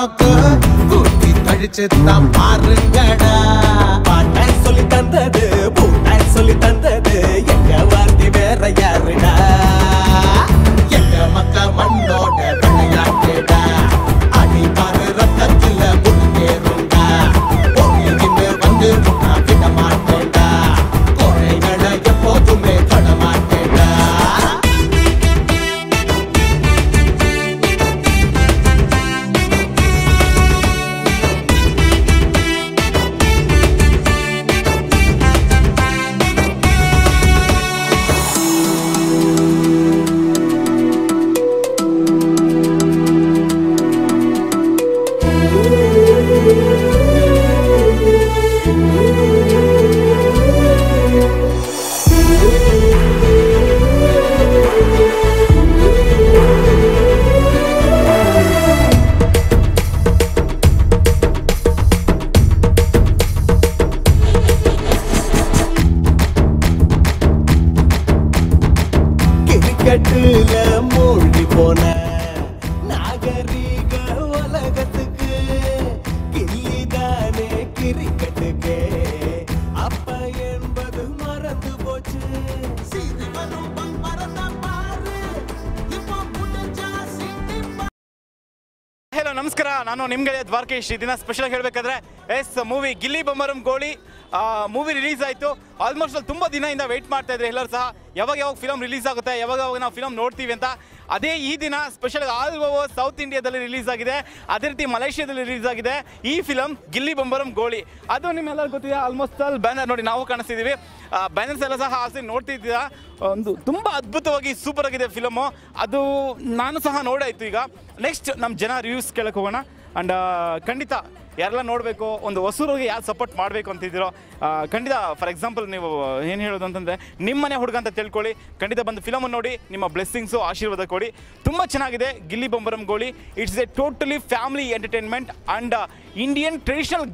நோக்கு கூட்டி கழிச்சுதான் பாருங்கடா. பாட்டாய் சொல்லி தந்தது பூட்டாய் சொல்லி தந்தது எங்க வார்த்தை வேற யாருடா. எங்க மக்க மண்ணோட விளையாட்டுடா. அடி பாரு ரத்தத்துல முன்னேறுண்டா. போயின்னு வந்து நான் விட மாட்டேன்டா. குறைகளை எப்போதுமே தொட மாட்டேன்டா. கிரிக்கெட்டுல மூழ்கி போன நாகரீக உலகத்துக்கு கில்லிதானே கிரிக்கெட்டுக்கு அப்ப என்பது மறந்து போச்சு. ಹಲೋ ನಮಸ್ಕಾರ, ನಾನು ನಿಮ್ಮ ಗೆಳೆಯ ದ್ವಾರಕೇಶ್. ದಿನ ಸ್ಪೆಷಲ್ ಹೇಳಬೇಕಾದ್ರೆ ಮೂವಿ ಗಿಲ್ಲಿ ಬೊಂಬರಂ ಗೋಳಿ ಮೂವಿ ರಿಲೀಸ್ ಆಯಿತು. ಆಲ್ಮೋಸ್ಟ್ ತುಂಬ ದಿನದಿಂದ ವೆಯ್ಟ್ ಮಾಡ್ತಾ ಇದ್ರೆ ಎಲ್ಲರೂ ಸಹ, ಯಾವಾಗ ಫಿಲಮ್ ರಿಲೀಸ್ ಆಗುತ್ತೆ, ಯಾವಾಗ ನಾವು ಫಿಲಮ್ ನೋಡ್ತೀವಿ ಅಂತ. ಅದೇ ಈ ದಿನ ಸ್ಪೆಷಲ್ ಆಲ್ ಓವರ್ ಸೌತ್ ಇಂಡಿಯಾದಲ್ಲಿ ರಿಲೀಸ್ ಆಗಿದೆ, ಅದೇ ರೀತಿ ಮಲೇಷ್ಯಾದಲ್ಲಿ ರಿಲೀಸ್ ಆಗಿದೆ ಈ ಫಿಲಮ್ ಗಿಲ್ಲಿ ಬೊಂಬರಂ ಗೋಳಿ. ಅದು ನಿಮ್ಮೆಲ್ಲರೂ ಗೊತ್ತಿದೆ, ಆಲ್ಮೋಸ್ಟ್ ಅಲ್ಲಿ ಬ್ಯಾನರ್ ನೋಡಿ ನಾವು ಕಾಣಿಸ್ತಿದ್ದೀವಿ. ಬ್ಯಾನರ್ಸ್ ಎಲ್ಲ ಸಹ ಆಸೆ ನೋಡ್ತಿದ್ದೀರಾ. ಒಂದು ತುಂಬ ಅದ್ಭುತವಾಗಿ ಸೂಪರ್ ಆಗಿದೆ ಫಿಲಮು. ಅದು ನಾನು ಸಹ ನೋಡಾಯಿತು. ಈಗ ನೆಕ್ಸ್ಟ್ ನಮ್ಮ ಜನ ರಿವ್ಯೂಸ್ ಕೇಳಕ್ಕೆ ಹೋಗೋಣ. ಆ್ಯಂಡ್ ಖಂಡಿತ ಯಾರೆಲ್ಲ ನೋಡಬೇಕು, ಒಂದು ಹೊಸೂರಿಗೆ ಯಾರು ಸಪೋರ್ಟ್ ಮಾಡಬೇಕು ಅಂತಿದ್ದೀರೋ ಖಂಡಿತ, ಫಾರ್ ಎಕ್ಸಾಂಪಲ್ ನೀವು ಏನು ಹೇಳೋದು ಅಂತಂದರೆ ನಿಮ್ಮನೆ ಹುಡುಗ ಅಂತ ತಿಳ್ಕೊಳ್ಳಿ. ಖಂಡಿತ ಬಂದು ಫಿಲಮನ್ನು ನೋಡಿ, ನಿಮ್ಮ ಬ್ಲೆಸ್ಸಿಂಗ್ಸು ಆಶೀರ್ವಾದ ಕೊಡಿ. ತುಂಬ ಚೆನ್ನಾಗಿದೆ ಗಿಲ್ಲಿ ಬೊಂಬರಂ ಗೋಳಿ. It's a totally family entertainment and Indian traditional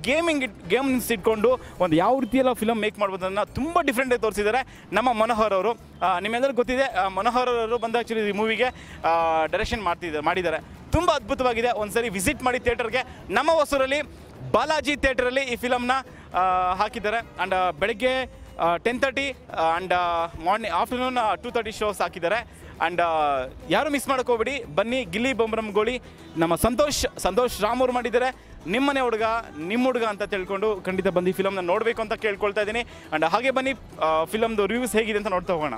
games ಇಟ್ಕೊಂಡು ಒಂದು ಯಾವ ರೀತಿಯೆಲ್ಲ ಫಿಲಮ್ ಮೇಕ್ ಮಾಡ್ಬೋದನ್ನು ತುಂಬ ಡಿಫ್ರೆಂಟಾಗಿ ತೋರಿಸಿದ್ದಾರೆ ನಮ್ಮ ಮನೋಹರ್ ಅವರು. ನಿಮ್ಮೆಲ್ಲರಿಗೂ ಗೊತ್ತಿದೆ, ಮನೋಹರ್ ಅವರು ಬಂದು ಆ್ಯಕ್ಚುಲಿ ಈ ಮೂವಿಗೆ ಡೈರೆಕ್ಷನ್ ಮಾಡಿದ್ದಾರೆ. ತುಂಬ ಅದ್ಭುತವಾಗಿದೆ. ಒಂದ್ಸರಿ ವಿಸಿಟ್ ಮಾಡಿ ಥಿಯೇಟರ್ಗೆ. ನಮ್ಮ ಹೊಸೂರಲ್ಲಿ ಬಾಲಾಜಿ ಥಿಯೇಟರಲ್ಲಿ ಈ ಫಿಲಮ್ನ ಹಾಕಿದ್ದಾರೆ. ಆ್ಯಂಡ್ ಬೆಳಗ್ಗೆ 10:30 ಆ್ಯಂಡ್ ಆಫ್ಟರ್ನೂನ್ 2:30 ಶೋಸ್ ಹಾಕಿದ್ದಾರೆ. ಆ್ಯಂಡ್ ಯಾರು ಮಿಸ್ ಮಾಡೋಕ್ಕೋಗ್ಬೇಡಿ, ಬನ್ನಿ ಗಿಲ್ಲಿ ಬೊಂಬರಂ ಗೋಳಿ. ನಮ್ಮ ಸಂತೋಷ್ ರಾಮ್ ಅವ್ರು ಮಾಡಿದ್ದಾರೆ. ನಿಮ್ಮನೆ ಹುಡುಗ ನಿಮ್ಮ ಹುಡುಗ ಅಂತ ತಿಳ್ಕೊಂಡು ಖಂಡಿತ ಬಂದು ಈ ಫಿಲಮ್ನ ನೋಡಬೇಕು ಅಂತ ಕೇಳ್ಕೊಳ್ತಾ ಇದ್ದೀನಿ. ಆ್ಯಂಡ್ ಹಾಗೆ ಬನ್ನಿ ಫಿಲಮ್ದು ರಿವ್ಯೂಸ್ ಹೇಗಿದೆ ಅಂತ ನೋಡ್ತಾ ಹೋಗೋಣ.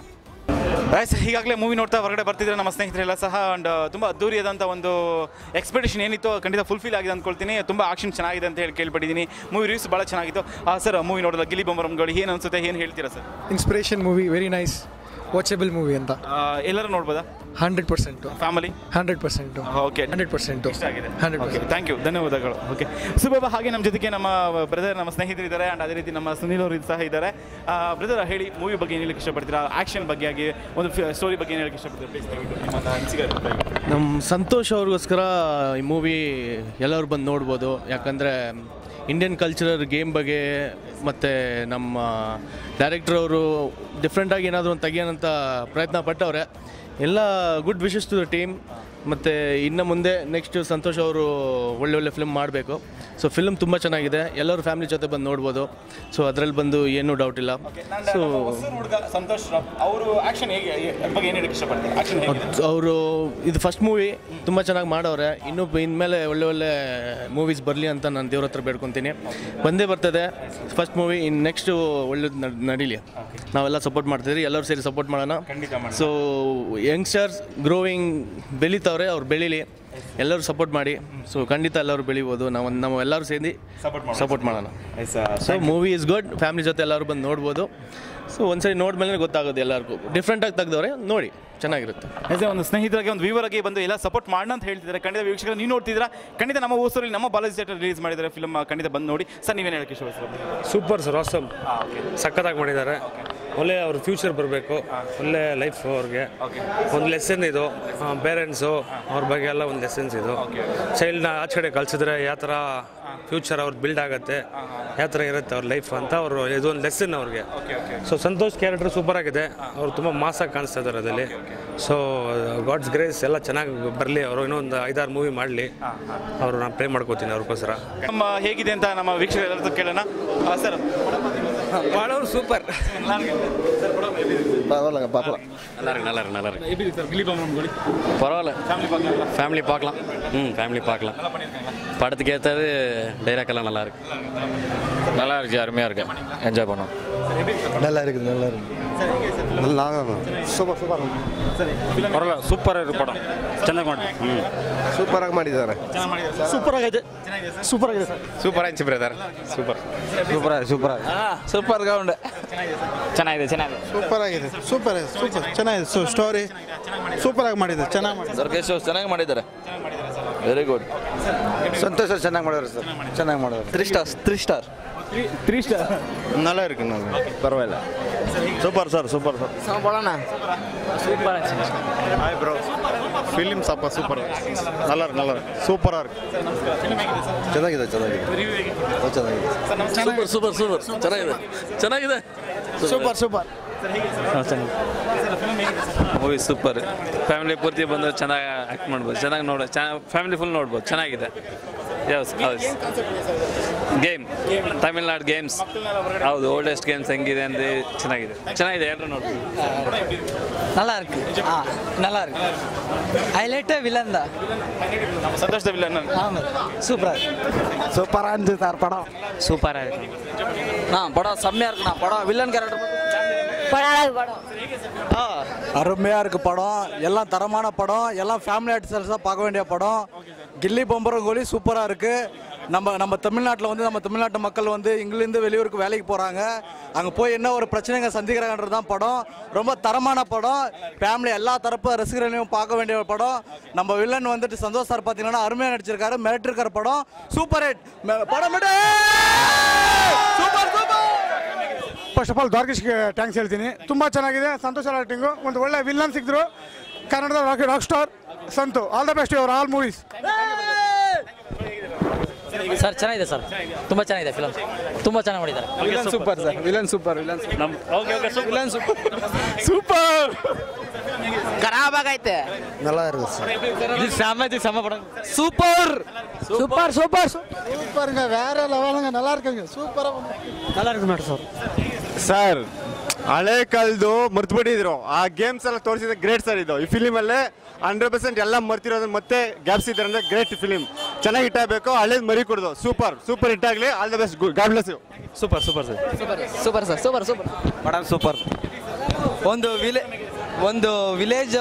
ಈಗಾಗಲೇ ಮೂವಿ ನೋಡ್ತಾ ಹೊರಗಡೆ ಬರ್ತಿದ್ರೆ ನಮ್ಮ ಸ್ನೇಹಿತರೆಲ್ಲ ಸಹ. ಆ್ಯಂಡ್ ತುಂಬ ಅದ್ದೂರಿಯಾದಂಥ ಒಂದು ಎಕ್ಸ್ಪೆಕ್ಟೇಷನ್ ಏನಿತ್ತು ಖಂಡಿತ ಫುಲ್ಫಿಲ್ ಆಗಿದೆ ಅಂದ್ಕೊಳ್ತೀನಿ. ತುಂಬ ಆಕ್ಷನ್ ಚೆನ್ನಾಗಿದೆ ಅಂತ ಹೇಳಿ ಕೇಳ್ಪಟ್ಟಿದ್ದೀನಿ. ಮೂವಿ ರಿವ್ಯೂಸ್ ಭಾಳ ಚೆನ್ನಾಗಿತ್ತು. ಸರ್, ಮೂವಿ ನೋಡೋಲ್ಲ ಗಿಲ್ಲಿ ಬೊಂಬರಂ ಗೋಳಿ ಏನು ಅನಿಸುತ್ತೆ, ಏನು ಹೇಳ್ತೀರಾ sir? Inspiration movie, very nice, watchable movie ಅಂತ ಎಲ್ಲರೂ ನೋಡ್ಬೋದಾ? 100% ಫ್ಯಾಮಿಲಿ 100%. ಓಕೆ, 100% ಇಷ್ಟ ಆಗಿದೆ. 100%. ಥ್ಯಾಂಕ್ ಯು, ಧನ್ಯವಾದಗಳು. ಓಕೆ ಸುಬಾಬಾ, ಹಾಗೆ ನಮ್ಮ ಜೊತೆಗೆ ನಮ್ಮ ಬ್ರದರ್, ನಮ್ಮ ಸ್ನೇಹಿತರು ಇದ್ದಾರೆ. ಆ್ಯಂಡ್ ಅದೇ ರೀತಿ ನಮ್ಮ ಸುನೀಲ್ ಅವರು ಸಹ ಇದ್ದಾರೆ. ಬ್ರದರ್, ಹೇಳಿ, ಮೂವಿ ಬಗ್ಗೆ ಏನು ಹೇಳಕ್ಕೆ ಇಷ್ಟಪಡ್ತೀರಾ? ಆ್ಯಕ್ಷನ್ ಬಗ್ಗೆ ಆಗಿ ಒಂದು ಸ್ಟೋರಿ ಬಗ್ಗೆ ಏನು ಹೇಳಕ್ಕೆ ಇಷ್ಟಪಡ್ತೀರಾ? ನಮ್ಮ ಸಂತೋಷ್ ಅವ್ರಿಗೋಸ್ಕರ ಈ ಮೂವಿ ಎಲ್ಲರೂ ಬಂದು ನೋಡ್ಬೋದು. ಯಾಕಂದರೆ ಇಂಡಿಯನ್ ಕಲ್ಚರಲ್ ಗೇಮ್ ಬಗ್ಗೆ ಮತ್ತು ನಮ್ಮ ಡೈರೆಕ್ಟರ್ ಅವರು ಡಿಫ್ರೆಂಟಾಗಿ ಏನಾದರೂ ಒಂದು ತೆಗಿಯೋಣಂತ ಪ್ರಯತ್ನ ಪಟ್ಟವ್ರೆ. ಎಲ್ಲ good wishes to the team. ಮತ್ತು ಇನ್ನು ಮುಂದೆ ನೆಕ್ಸ್ಟ್ ಸಂತೋಷ್ ಅವರು ಒಳ್ಳೆ ಫಿಲ್ಮ್ ಮಾಡಬೇಕು. ಸೊ ಫಿಲ್ಮ್ ತುಂಬ ಚೆನ್ನಾಗಿದೆ, ಎಲ್ಲರೂ ಫ್ಯಾಮಿಲಿ ಜೊತೆ ಬಂದು ನೋಡ್ಬೋದು. ಸೊ ಅದರಲ್ಲಿ ಬಂದು ಏನೂ ಡೌಟ್ ಇಲ್ಲ. ಸೊ ಸಂತೋಷ್ ಅವರು ಆ್ಯಕ್ಷನ್ ಬಗ್ಗೆ ಏನು ಹೇಳಕ್ಕೆ ಇಷ್ಟಪಡ್ತಾರೆ? ಅವರು ಇದು ಫಸ್ಟ್ ಮೂವಿ ತುಂಬ ಚೆನ್ನಾಗಿ ಮಾಡವ್ರೆ. ಇನ್ಮೇಲೆ ಒಳ್ಳೆ ಮೂವೀಸ್ ಬರಲಿ ಅಂತ ನಾನು ದೇವ್ರ ಹತ್ರ ಬೇಡ್ಕೊತೀನಿ. ಬಂದೇ ಬರ್ತದೆ ಫಸ್ಟ್ ಮೂವಿ. ನೆಕ್ಸ್ಟು ಒಳ್ಳೇದು ನಡೀಲಿ, ನಾವೆಲ್ಲ ಸಪೋರ್ಟ್ ಮಾಡ್ತಿದ್ರಿ, ಎಲ್ಲರೂ ಸೇರಿ ಸಪೋರ್ಟ್ ಮಾಡೋಣ. ಸೊ ಯಂಗ್ಸ್ಟರ್ಸ್ ಗ್ರೋವಿಂಗ್ ಬೆಳೀತಾವ್ರೆ, ಅವ್ರು ಬೆಳೀಲಿ, ಎಲ್ಲರೂ ಸಪೋರ್ಟ್ ಮಾಡಿ. ಸೊ ಖಂಡಿತ ಎಲ್ಲರೂ ಬೆಳಿಬೋದು. ನಾವು ಎಲ್ಲರೂ ಸೇರಿ ಸಪೋರ್ಟ್ ಮಾಡೋಣ. So movie is good, family ಜೊತೆ ಎಲ್ಲರೂ ಬಂದು ನೋಡ್ಬೋದು. ಸೊ ಒಂದ್ಸರಿ ನೋಡ್ಮೇಲೆ ಗೊತ್ತಾಗೋದು ಎಲ್ಲರಿಗೂ. ಡಿಫ್ರೆಂಟಾಗಿ ತೆಗೆದವ್ರೆ, ನೋಡಿ, ಚೆನ್ನಾಗಿರುತ್ತೆ. ಆಸ್ ಎ ಒಂದು ಸ್ನೇಹಿತರಾಗಿ, ಒಂದು ವ್ಯೂವರಾಗಿ ಬಂದು ಎಲ್ಲ ಸಪೋರ್ಟ್ ಮಾಡೋಣ ಅಂತ ಹೇಳ್ತಿದ್ದಾರೆ. ಖಂಡಿತ ವೀಕ್ಷಕರು ನೀವು ನೋಡ್ತಿದ್ದೀರಾ. ಖಂಡಿತ ನಮ್ಮ ಹೊಸೂರಲ್ಲಿ ನಮ್ಮ ಬಾಲಾಜಿ ಥಿಯೇಟರ್ ರಿಲೀಸ್ ಮಾಡಿದ್ದಾರೆ ಫಿಲ್ಮ್. ಖಂಡಿತ ಬಂದು ನೋಡಿ. ಸರ್, ನೀವೇನು ಹೇಳಕ್ಕೆ ಇಷ್ಟಪಡ್ತೀರಾ? ಸೂಪರ್ ಸರ್, ಆಸಮ್, ಸಖತ್ತಾಗಿ ಮಾಡಿದ್ದಾರೆ. ಒಳ್ಳೆ ಅವ್ರ ಫ್ಯೂಚರ್ ಬರಬೇಕು, ಒಳ್ಳೆ ಲೈಫ್ ಅವ್ರಿಗೆ. ಒಂದು ಲೆಸನ್ ಇದು, ಪೇರೆಂಟ್ಸು ಅವ್ರ ಬಗ್ಗೆ ಎಲ್ಲ ಒಂದು ಲೆಸನ್ಸ್ ಇದು. ಚೈಲ್ಡ್ನ ಆಚೆ ಕಡೆ ಕಳಿಸಿದ್ರೆ ಯಾವ ಥರ ಫ್ಯೂಚರ್ ಅವ್ರದ್ದು ಬಿಲ್ಡ್ ಆಗುತ್ತೆ, ಯಾವ ಥರ ಇರುತ್ತೆ ಅವ್ರ ಲೈಫ್ ಅಂತ ಅವರು ಇದೊಂದು ಲೆಸನ್ ಅವ್ರಿಗೆ. ಸೊ ಸಂತೋಷ್ ಕ್ಯಾರೆಕ್ಟರ್ ಸೂಪರ್ ಆಗಿದೆ, ಅವರು ತುಂಬ ಮಾಸಾಗಿ ಕಾಣಿಸ್ತಾ ಇದ್ದಾರೆ ಅದರಲ್ಲಿ. ಸೊ ಗಾಡ್ಸ್ ಗ್ರೇಸ್ ಎಲ್ಲ ಚೆನ್ನಾಗಿ ಬರಲಿ, ಅವರು ಇನ್ನೊಂದು 5-6 ಮೂವಿ ಮಾಡಲಿ, ಅವರು ನಾನು ಪ್ರೇ ಮಾಡ್ಕೋತೀನಿ ಅವ್ರಿಗೋಸ್ಕರ. ನಮ್ಮ ಹೇಗಿದೆ ಅಂತ ನಮ್ಮ ವೀಕ್ಷಕರು ಕೇಳೋಣ. ಸರ್ ಮಾಡೋರು ಸೂಪರ್. பரவாயில்ல ஃபேமிலி பார்க்கலாம். ஃபேமிலி பார்க்கலாம். படத்துக்கு ஏற்றது டைலாக்லாம் நல்லா இருக்கு. நல்லா இருக்கு, அருமையாக இருக்கு, என்ஜாய் பண்ணோம். நல்லா இருக்குது, நல்லா இருக்குது. பரவாயில்ல, சூப்பராக இருக்கு படம், ಚೆನ್ನಾಗಿ ಮಾಡಿ. ಸೂಪರಾಗಿ ಮಾಡಿದ್ದಾರೆ. ಸೂಪರಾಗಿದೆ, ಸೂಪರಾಗಿದೆ ಸರ್. ಸೂಪರ್ ಆಯ್ತು ಬ್ರದರ್, ಸೂಪರ್ ಸೂಪರ್గా ఉండే. ಚೆನ್ನಾಗಿದೆ, ಚೆನ್ನಾಗಿದೆ, ಸೂಪರ್ ಆಗಿದೆ, ಸೂಪರ್ ಚೆನ್ನಾಗಿದೆ. ಸ್ಟೋರಿ ಸೂಪರ್ ಆಗಿ ಮಾಡಿದ್ದಾರೆ, ಚೆನ್ನಾಗಿ ಮಾಡಿದ್ದಾರೆ. ದುರ್ಗೇಶ್ ಚೆನ್ನಾಗಿ ಮಾಡಿದ್ದಾರೆ, ವೆರಿ ಗುಡ್. ಸಂತೋಷ್ ಚೆನ್ನಾಗಿ ಮಾಡಿದ್ದಾರೆ ಸರ್, ಚೆನ್ನಾಗಿ ಮಾಡಿದ್ದಾರೆ. 3 ಸ್ಟಾರ್. நல்லா இருக்கு, பரவாயில்ல. Super sir, super sir. போலாண்ணா. சூப்பர் ஆச்சு. ஹாய் ப்ரோ, ಫಿಲ್ಮ್ ಸೂಪರ್, நல்லா இருக்கு, ಸೂಪರ್ ಆಗಿ ಚೆನ್ನಾಗಿದೆ. ಸೂಪರ್ ಚೆನ್ನಾಗಿದೆ. ಸೂಪರ್. Movie super. ಫ್ಯಾಮಿಲಿ ಪೂರ್ತಿ ಬಂದು ಚೆನ್ನಾಗಿ ಆ್ಯಕ್ಟ್ ಮಾಡ್ಬೋದು, ಚೆನ್ನಾಗಿ ನೋಡೋ, ಫ್ಯಾಮಿಲಿ ಫುಲ್ ನೋಡ್ಬೋದು, ಚೆನ್ನಾಗಿದೆ. ಗೇಮ್ ತಮಿಳ್ನಾಡು ಗೇಮ್ಸ್, ಹೌದು, ಓಲ್ಡೆಸ್ಟ್ ಗೇಮ್ಸ್ ಹೆಂಗಿದೆ ಅಂದರೆ ಚೆನ್ನಾಗಿದೆ, ಎಲ್ಲರೂ ನೋಡ್ಬೋದು. நல்லா இருக்கு, நல்லா இருக்கு. ஹைலைட்டே வில்லன் தான். ಸಂತೋಷ್ ವಿಲನ್. ஆமாம், சூப்பரா இருந்துச்சு சார் படம். சூப்பரா இருக்கு. படம் செம்மையா இருக்குண்ணா. படம் வில்லன் கேரக்டர் அருமையாக இருக்குது படம். எல்லாம் தரமான படம், எல்லாம் ஃபேமிலி ஆர்டிஸ்டாக பார்க்க வேண்டிய படம். கில்லி பம்பரம் கோலி சூப்பராக இருக்குது. நம்ம தமிழ்நாட்டில் வந்து நம்ம தமிழ்நாட்டு மக்கள் வந்து இங்கிலேருந்து வெளியூருக்கு வேலைக்கு போகிறாங்க, அங்கே போய் என்ன ஒரு பிரச்சனைங்க சந்திக்கிறாங்கன்றது தான் படம். ரொம்ப தரமான படம், ஃபேமிலி எல்லா தரப்பு ரசிகர்களையும் பார்க்க வேண்டிய ஒரு படம். நம்ம வில்லன் வந்துட்டு சந்தோஷ் சார் பார்த்தீங்கன்னா அருமையாக நடிச்சிருக்காரு, மிரட்டிருக்கிற படம். சூப்பர் ஹிட் படம். சூப்பர். ಫಸ್ಟ್ ಆಫ್ ಆಲ್ ದ್ವಾರಕೀಶ್ಗೆ ಥ್ಯಾಂಕ್ಸ್ ಹೇಳ್ತೀನಿ, ತುಂಬ ಚೆನ್ನಾಗಿದೆ. ಸಂತೋಷ್ ಆಕ್ಟಿಂಗು, ಒಂದು ಒಳ್ಳೆ ವಿಲ್ಲನ್ ಸಿಕ್ಕಿದ್ರು ಕನ್ನಡದ rock star Santhu. All the best your all movies. Sir ಚೆನ್ನಾಗಿದೆ ಸರ್, ತುಂಬ ಚೆನ್ನಾಗಿದೆ ಫಿಲಮ್, ತುಂಬ ಚೆನ್ನಾಗಿ ಮಾಡಿದ್ದಾರೆ. Super sir, villain super. ಖರಾಬ್ ಆಗೈತೆ. நல்லா இருக்கு சார். இது செம படம். சூப்பருங்க, வேற லெவலுங்க, நல்லா இருக்குங்க, சூப்பராக நல்லா இருக்கு மேடம் சார். ಸರ್, ಹಳೆ ಕಾಲದ್ದು ಮರ್ತ್ಬಿಟ್ಟಿದ್ರು, ಆ ಗೇಮ್ಸ್ ಎಲ್ಲ ತೋರಿಸಿದ್ರೆ ಗ್ರೇಟ್ ಸರ್. ಇದು ಈ ಫಿಲಿಮಲ್ಲೇ 100% ಎಲ್ಲ ಮರ್ತಿರೋದನ್ನ ಮತ್ತೆ ಗ್ಯಾಪ್ಸಿದ್ದಾರೆ ಅಂದರೆ ಗ್ರೇಟ್ ಫಿಲಿಮ್. ಚೆನ್ನಾಗಿ ಹಿಟ್ ಆಗಬೇಕು, ಹಳೇದು ಮರಿ ಕೊಡೋದು. ಸೂಪರ್ ಹಿಟ್ ಆಗಲಿ. All the best, God bless you. Super ಪடம் ಸೂಪರ್. ಒಂದು ವಿಲೇಜ್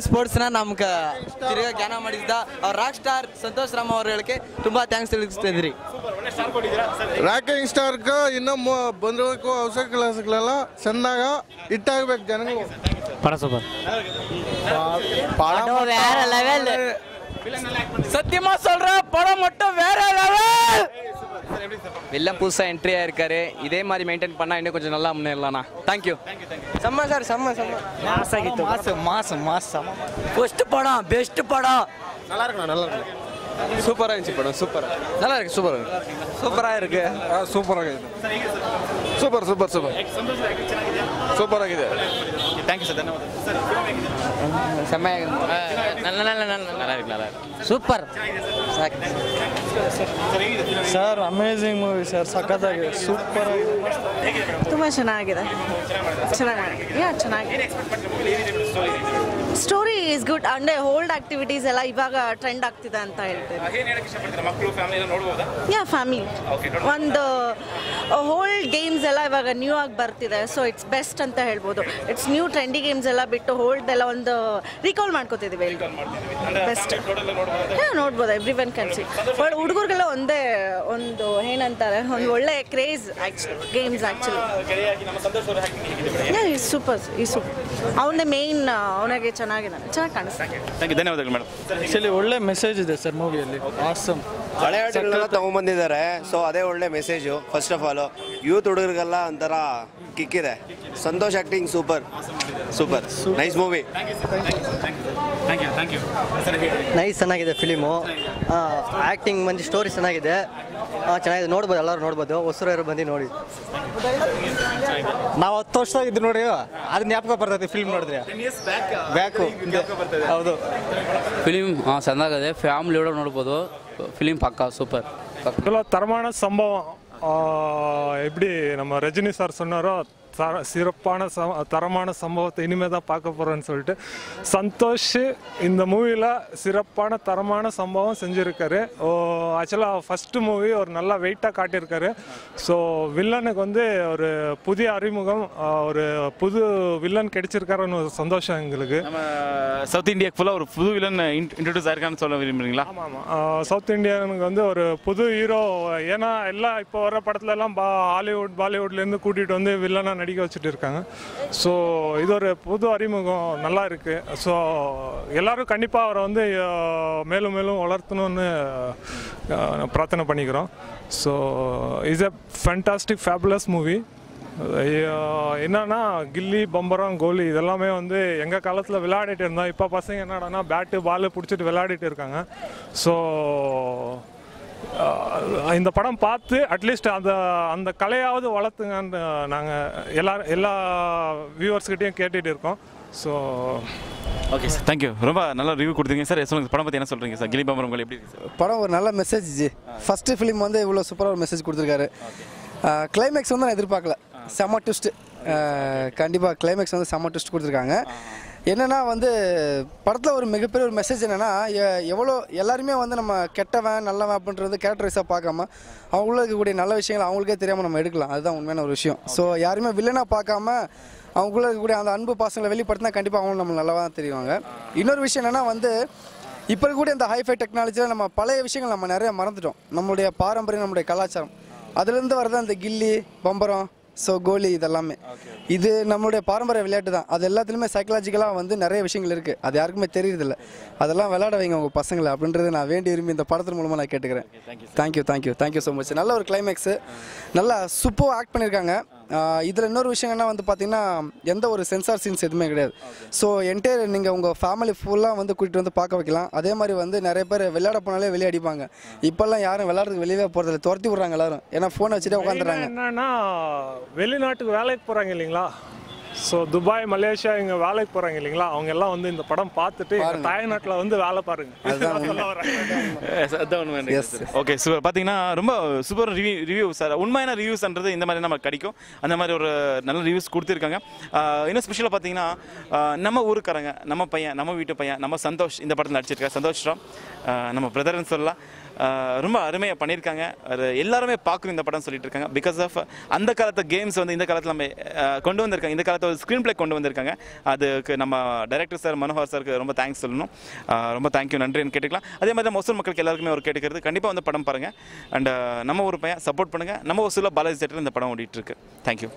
ಸ್ಪೋರ್ಟ್ಸ್ನ ನಮ್ಗೆ ತಿರ್ಗಾ ಜ್ಞಾನ ಮಾಡಿದ್ದ ಅವ್ರ ರಾಕ್ ಸ್ಟಾರ್ ಸಂತೋಷ್ ರಾಮ್ ಅವ್ರಿಗೆ ತುಂಬ ಥ್ಯಾಂಕ್ಸ್ ತಿಳಿಸ್ತಿದ್ರಿ. ರಾಕಿಂಗ್ ಸ್ಟಾರ್ಗೆ ಇನ್ನೂ ಬಂದಿರಬೇಕು, ಅವಕಾಶಗಳೆಲ್ಲ ಚೆನ್ನಾಗ ಹಿಟ್ಟಾಗಬೇಕು ಜನಗಳು. படம் சூப்பர். படம் வேற லெவல். சத்தியமா சொல்றேன், படம் மட்டும் வேற லெவல். எல்லாம் புதுசா என்ட்ரி ஆயிருக்காரு, இதே மாதிரி மெயின்டைன் பண்ணா இன்னும் கொஞ்சம் நல்லா முன்னேறலாம்ண்ணா. தேங்க்யூ. செம்ம சார், செம்ம மாசம். ஃபர்ஸ்ட் படம், பெஸ்ட் படம். நல்லா இருக்கு. சூப்பராக இருந்துச்சு படம், நல்லா இருக்கு, சூப்பராக இருக்கு. சூப்பராಗಿದೆ. ಥ್ಯಾಂಕ್ ಯು ಸರ್, ಧನ್ಯವಾದ. நல்லா இருக்கு. Super sir, amazing movie sir, ಸಖತ್ತಾಗಿದೆ, ಸೂಪರ್ ಆಗಿದೆ, ತುಂಬ ಚೆನ್ನಾಗಿದೆ. Story is good. ಅಂದರೆ ಓಲ್ಡ್ ಆಕ್ಟಿವಿಟೀಸ್ ಎಲ್ಲ ಇವಾಗ ಟ್ರೆಂಡ್ ಆಗ್ತಿದೆ ಅಂತ ಹೇಳ್ತಾರೆ. ಫ್ಯಾಮಿಲಿ ಒಂದು ಓಲ್ಡ್ ಗೇಮ್ಸ್ ಎಲ್ಲ ಇವಾಗ ನ್ಯೂ ಆಗಿ ಬರ್ತಿದೆ, ಸೊ ಇಟ್ಸ್ ಬೆಸ್ಟ್ ಅಂತ ಹೇಳ್ಬೋದು. ಇಟ್ಸ್ ನ್ಯೂ ಟ್ರೆಂಡಿ ಗೇಮ್ಸ್ ಎಲ್ಲ ಬಿಟ್ಟು ಓಲ್ಡ್ ಎಲ್ಲ ಒಂದು ರೀಕಾಲ್ ಮಾಡ್ಕೋತಿದ್ದೀವಿ. ಬೆಸ್ಟ್ ನೋಡ್ಬೋದು, everyone can see. But ಹುಡುಗರಿಗೆಲ್ಲ ಒಂದೇ ಒಂದು ಏನಂತಾರೆ, ಒಂದು ಒಳ್ಳೆ ಕ್ರೇಜ್ ಗೇಮ್ಸ್ ಆ್ಯಕ್ಚುಲಿ. ಸೂಪರ್. ಅವನೇ ಮೇನ್, ಅವನಿಗೆ ಚೆನ್ನಾಗಿ ಕಾಣಿಸ್ತಾನೆ. ಧನ್ಯವಾದಗಳು ಮೇಡಮ್. ಆ್ಯಕ್ಚುಲಿ ಒಳ್ಳೆ ಮೆಸೇಜ್ ಇದೆ ಸರ್ ಮೂವಿಯಲ್ಲಿ. ಆಸಮ್. ಹಳೆ ಆಟಗಳನ್ನೆಲ್ಲ ತೊಗೊಂಬಂದಿದ್ದಾರೆ. ಸೊ ಅದೇ ಒಳ್ಳೆ message. First of all youth ಹುಡುಗರಿಗೆಲ್ಲ ಒಂಥರ ಕಿಕ್ಕಿದೆ. Santosh acting super nice movie. Nice, ಚೆನ್ನಾಗಿದೆ ಫಿಲಿಮು. ಆ್ಯಕ್ಟಿಂಗ್ ಬಂದು ಸ್ಟೋರಿ ಚೆನ್ನಾಗಿದೆ, ಚೆನ್ನಾಗಿದೆ, ನೋಡ್ಬೋದು, ಎಲ್ಲರೂ ನೋಡ್ಬೋದು. ಹೊಸರು ಬಂದು ನೋಡಿ. ನಾವು 10 ವರ್ಷ ಇದ್ದು ನೋಡಿ, ಅದು ಜ್ಞಾಪಕ ಬರ್ತೈತೆ ಫಿಲ್ಮ್ ನೋಡಿದ್ರೆ. ಬ್ಯಾಕು ಹೌದು. ಫಿಲಿಮ್ ಚೆನ್ನಾಗಿದೆ, ಫ್ಯಾಮಿಲಿ ಒಳಗೆ ನೋಡ್ಬೋದು. ಫಿಲಿಮ್ ಪಕ್ಕಾ சூப்பர். தரமான சம்பவம் எப்படி நம்ம ரஜினி சார் சொன்னாரோ சிறப்பான தரமான சம்பவத்தை இனிமேல் தான் பார்க்க போகிறோன்னு சொல்லிட்டு சந்தோஷ் இந்த மூவியில் சிறப்பான தரமான சம்பவம் செஞ்சுருக்காரு. ஆக்சுவலாக ஃபஸ்ட்டு மூவி ஒரு நல்லா வெயிட்டாக காட்டியிருக்காரு. ஸோ வில்லனுக்கு வந்து ஒரு புதிய அறிமுகம், ஒரு புது வில்லன் கிடைச்சிருக்காருன்னு ஒரு சந்தோஷம் எங்களுக்கு. நம்ம சவுத் இந்தியாவுக்கு ஃபுல்லாக ஒரு புது வில்லன் இன்ட்ரடியூஸ் ஆயிருக்கான்னு சொல்ல விரும்புறீங்களா? ஆமாம், சவுத் இந்தியானுக்கு வந்து ஒரு புது ஹீரோ. ஏன்னா எல்லாம் இப்போ வர படத்துல எல்லாம் ஹாலிவுட் பாலிவுட்லேருந்து கூட்டிகிட்டு வந்து வில்லனாக நடிக்க வச்சுட்டு இருக்காங்க. ஸோ இது ஒரு புது அறிமுகம், நல்லா இருக்குது. ஸோ எல்லோரும் கண்டிப்பாக அவரை வந்து மேலும் மேலும் வளர்த்தணும்னு பிரார்த்தனை பண்ணிக்கிறோம். So is a fantastic fabulous movie. என்னன்னா கில்லி பம்பரம் கோலி இதெல்லாமே வந்து எங்கள் காலத்தில் விளையாடிட்டு இருந்தோம். இப்போ பசங்க என்னடானா பேட்டு பால் பிடிச்சிட்டு விளையாடிட்டு இருக்காங்க. ஸோ இந்த படம் பார்த்து அட்லீஸ்ட் அந்த கலையாவது வளர்த்துங்கன்னு நாங்கள் எல்லா வியூவர்ஸ்கிட்டையும் கேட்டுட்டு இருக்கோம். So okay sir, thank you. ரொம்ப நல்ல ரிவ்யூ கொடுத்தீங்க சார். சொல்லுங்கள், படம் பற்றி என்ன சொல்கிறீங்க சார்? கில்லி பம்பரம் கோலி எப்படி இருக்கு சார்? படம் ஒரு நல்ல மெசேஜ் ஜி. ஃபஸ்ட்டு ஃபிலிம் வந்து இவ்வளோ சூப்பராக ஒரு மெசேஜ் கொடுத்துருக்காரு. கிளைமேக்ஸ் வந்து நான் எதிர்பார்க்கல, செம்ம ட்விஸ்ட்டு. கண்டிப்பாக கிளைமேக்ஸ் வந்து செம்ம ட்விஸ்ட் கொடுத்துருக்காங்க. என்னென்னா வந்து படத்தில் ஒரு மிகப்பெரிய ஒரு மெசேஜ் என்னென்னா, எவ்வளோ எல்லாருமே வந்து நம்ம கெட்டவன் நல்லவன் அப்படின்றது கேரக்டரைஸாக பார்க்காம அவங்களும் இருக்கக்கூடிய நல்ல விஷயங்கள் அவங்களுக்கே தெரியாமல் நம்ம எடுக்கலாம். அதுதான் உண்மையான ஒரு விஷயம். ஸோ யாருமே வில்லனாக பார்க்காம அவங்களுக்குள்ள இருக்கக்கூடிய அந்த அன்பு பாசங்களை வெளிப்படுத்தினா கண்டிப்பாக அவங்களும் நம்ம நல்லா தான் தெரியுவாங்க. இன்னொரு விஷயம் என்னென்னா வந்து இப்போ இருக்கக்கூடிய இந்த ஹைஃபை டெக்னாலஜியில் நம்ம பழைய விஷயங்கள் நம்ம நிறைய மறந்துட்டோம். நம்மளுடைய பாரம்பரியம், நம்மளுடைய கலாச்சாரம், அதுலேருந்து வரதான் இந்த கில்லி பம்பரம், ஸோ கோலி, இதெல்லாமே இது நம்மளுடைய பாரம்பரிய விளையாட்டு தான். அது எல்லாத்துலேயுமே சைக்கலாஜிக்கலாக வந்து நிறைய விஷயங்கள் இருக்குது, அது யாருக்குமே தெரியுறதில்ல. அதெல்லாம் விளையாட வைங்க உங்கள் பசங்களை அப்படின்றது நான் வேண்டி விரும்பி இந்த படத்தின் மூலமாக நான் கேட்டுக்கிறேன். Thank you so much. நல்ல ஒரு கிளைமேக்ஸு, நல்லா சூப்பராக ஆக்ட் பண்ணியிருக்காங்க. இதில் இன்னொரு விஷயம் என்ன வந்து பார்த்திங்கன்னா, எந்த ஒரு சென்சார் சீன்ஸ் எதுவுமே கிடையாது. ஸோ என்டையர் நீங்கள் உங்கள் ஃபேமிலி ஃபுல்லாக வந்து கூட்டிகிட்டு வந்து பார்க்க வைக்கலாம். அதே மாதிரி வந்து நிறைய பேர் விளையாட போனாலே வெளியே அடிப்பாங்க. இப்போல்லாம் யாரும் விளையாடுறதுக்கு வெளியே போகிறதில்ல, துரத்தி விட்றாங்க எல்லாரும். ஏன்னா ஃபோனை வச்சுட்டு உட்காந்துறாங்க. என்னன்னா வெளிநாட்டுக்கு வேலைக்கு போகிறாங்க இல்லைங்களா, ஸோ துபாய், மலேசியா இங்கே வேலைக்கு போகிறாங்க இல்லைங்களா, அவங்க எல்லாம் வந்து இந்த படம் பார்த்துட்டு தாய்நாட்டில் வந்து வேலை பாருங்க. Okay super. பார்த்தீங்கன்னா ரொம்ப சூப்பர் ரிவ்யூ சார். உண்மையான ரிவ்யூஸ்ன்றது இந்த மாதிரி நமக்கு கிடைக்கும். அந்த மாதிரி ஒரு நல்ல ரிவ்யூஸ் கொடுத்துருக்காங்க. இன்னும் ஸ்பெஷலாக பார்த்தீங்கன்னா நம்ம ஊருக்காரங்க, நம்ம பையன், நம்ம வீட்டு பையன், நம்ம சந்தோஷ் இந்த படத்தில் நடிச்சிருக்காரு. சந்தோஷ் ராம் நம்ம பிரதர்ன்னு சொல்லலாம். ரொம்ப அருமையாக பண்ணியிருக்காங்க. அது எல்லாருமே பார்க்கணும் இந்த படம் சொல்லிட்டு இருக்காங்க. பிகாஸ் ஆஃப் அந்த காலத்து கேம்ஸ் வந்து இந்த காலத்தில் நம்ம கொண்டு வந்திருக்காங்க. இந்த காலத்தில் ஒரு ஸ்க்ரீன் பிளே கொண்டு வந்திருக்காங்க. அதுக்கு நம்ம டைரக்டர் சார் மனோகர் சாருக்கு ரொம்ப தேங்க்ஸ் சொல்லணும். ரொம்ப தேங்க்யூ, நன்றின்னு கேட்டுக்கலாம். அதே மாதிரி தான் மொசூர் மக்களுக்கு எல்லாருக்குமே ஒரு கேட்டுக்கிறது, கண்டிப்பாக வந்து படம் பாருங்கள். அண்ட் நம்ம ஒரு பையன் சப்போர்ட் பண்ணுங்கள். நம்ம ஒசூரில் பாலாஜி தேட்டரில் இந்த படம் ஓடிட்டு இருக்கு. தேங்க்யூ.